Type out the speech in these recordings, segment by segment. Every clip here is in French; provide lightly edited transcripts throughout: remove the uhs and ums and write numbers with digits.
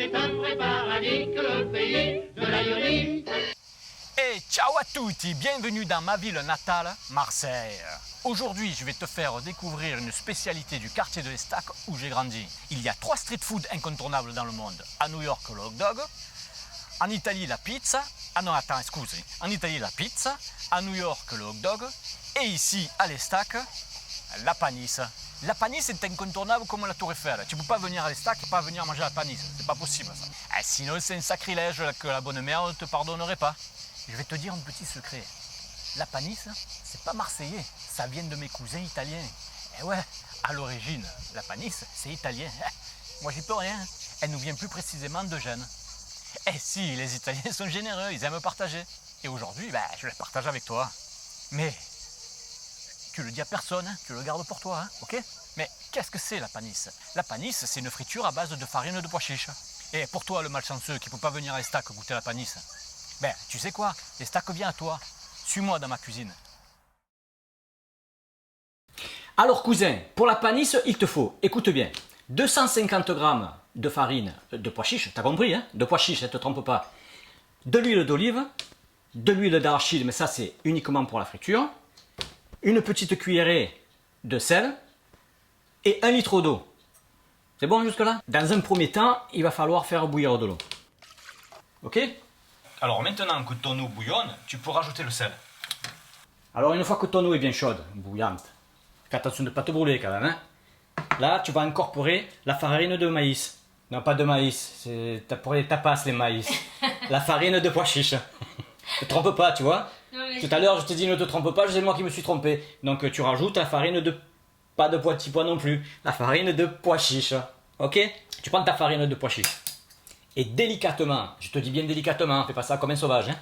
c'est un vrai paradis que le pays de la Ionie. Et ciao à tutti, bienvenue dans ma ville natale, Marseille. Aujourd'hui, je vais te faire découvrir une spécialité du quartier de l'Estaque où j'ai grandi. Il y a 3 street food incontournables dans le monde. À New York, le hot dog. En Italie, la pizza. Ah non, attends, excuse. En Italie, la pizza. À New York, le hot dog. Et ici, à l'Estaque, la panisse. La panisse est incontournable comme la Tour Eiffel. Tu ne peux pas venir à l'Estaque et pas venir manger la panisse. C'est pas possible, ça. Sinon, c'est un sacrilège que la bonne mère ne te pardonnerait pas. Je vais te dire un petit secret. La panisse, c'est pas marseillais. Ça vient de mes cousins italiens. Et ouais, à l'origine, la panisse, c'est italien. Moi, j'y peux rien. Elle nous vient plus précisément de Gênes. Eh si, les Italiens sont généreux, ils aiment partager. Et aujourd'hui, je la partage avec toi. Mais tu le dis à personne, tu le gardes pour toi, ok? Mais qu'est-ce que c'est la panisse? La panisse, c'est une friture à base de farine de pois chiches. Et pour toi, le malchanceux qui ne peut pas venir à l'Estaque goûter la panisse, tu sais quoi? L'Estaque vient à toi. Suis-moi dans ma cuisine. Alors cousin, pour la panisse, il te faut, écoute bien, 250 g de farine de pois chiches, t'as compris, hein? De pois chiches, ne te trompe pas. De l'huile d'olive, de l'huile d'arachide, mais ça c'est uniquement pour la friture. Une petite cuillerée de sel et 1 litre d'eau. C'est bon jusque là? Dans un premier temps, il va falloir faire bouillir de l'eau. Ok? Alors maintenant que ton eau bouillonne, tu peux rajouter le sel. Alors une fois que ton eau est bien chaude, bouillante, fais attention de ne pas te brûler quand même. Là, tu vas incorporer la farine de maïs. Non, pas de maïs, c'est pour les tapas les maïs. La farine de pois chiches. Ne te trompe pas, tu vois. Tout à l'heure, je te dis ne te trompe pas, c'est moi qui me suis trompé. Donc tu rajoutes la farine de... pas de petits pois non plus. La farine de pois chiches. Ok? Tu prends ta farine de pois chiches. Et délicatement, je te dis bien délicatement, fais pas ça comme un sauvage. Hein,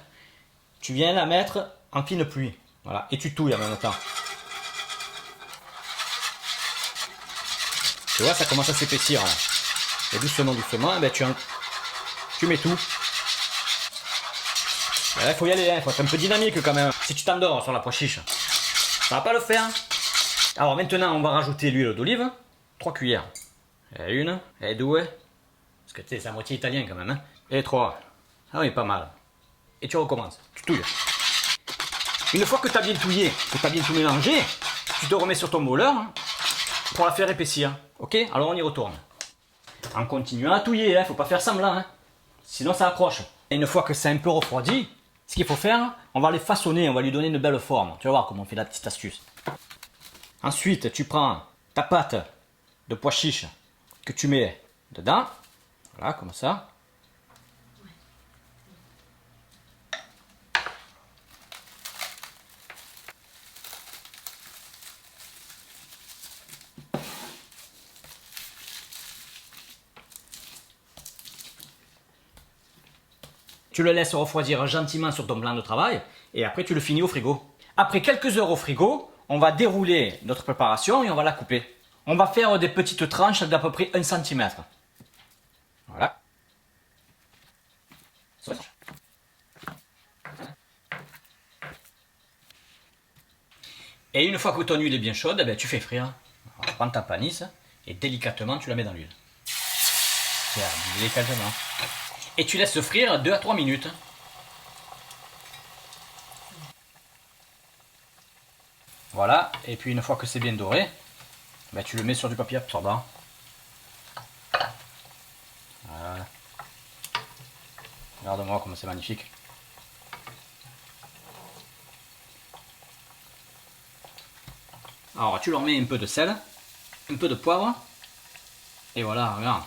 tu viens la mettre en fine pluie. Voilà. Et tu touilles en même temps. Tu vois, ça commence à s'épaissir là. Et doucement, doucement, tu mets tout. Il faut y aller, il faut être un peu dynamique quand même. Si tu t'endors sur la pois chiche, ça va pas le faire. Alors maintenant, on va rajouter l'huile d'olive. 3 cuillères. Et 1, et 2. Parce que tu sais, c'est à moitié italien quand même. Hein. Et 3. Ah oui, pas mal. Et tu recommences. Tu touilles. Une fois que tu as bien touillé, que tu as bien tout mélangé, tu te remets sur ton mouleur pour la faire épaissir. Ok? Alors on y retourne. En continuant à touiller, faut pas faire semblant. Hein. Sinon ça accroche. Et une fois que c'est un peu refroidi, ce qu'il faut faire, on va les façonner, on va lui donner une belle forme. Tu vas voir comment on fait la petite astuce. Ensuite, tu prends ta pâte de pois chiches que tu mets dedans. Voilà, comme ça. Tu le laisses refroidir gentiment sur ton plan de travail et après tu le finis au frigo. Après quelques heures au frigo, on va dérouler notre préparation et on va la couper. On va faire des petites tranches d'à peu près 1 cm. Voilà. Et une fois que ton huile est bien chaude, tu fais frire. Alors, tu prends ta panisse et délicatement tu la mets dans l'huile. Tiens, délicatement. Et tu laisses frire 2 à 3 minutes. Voilà, et puis une fois que c'est bien doré, tu le mets sur du papier absorbant. Voilà. Regarde-moi comme c'est magnifique. Alors tu leur mets un peu de sel, un peu de poivre, et voilà, regarde.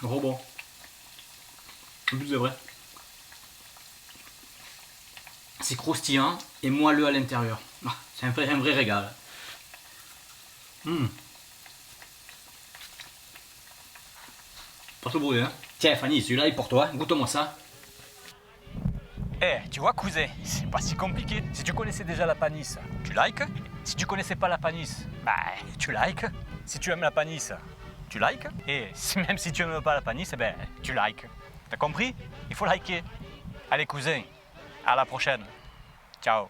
Gros bon. En plus c'est vrai. C'est croustillant et moelleux à l'intérieur. C'est un vrai régal. Pas trop brûlé, hein. Tiens Fanny, celui-là est pour toi, goûte-moi ça. Tu vois cousin, c'est pas si compliqué. Si tu connaissais déjà la panisse, tu likes. Si tu connaissais pas la panisse, tu likes. Si tu aimes la panisse, tu likes. Et même si tu n'aimes pas la panisse, tu likes. T'as compris? Il faut liker. Allez cousin, à la prochaine. Ciao.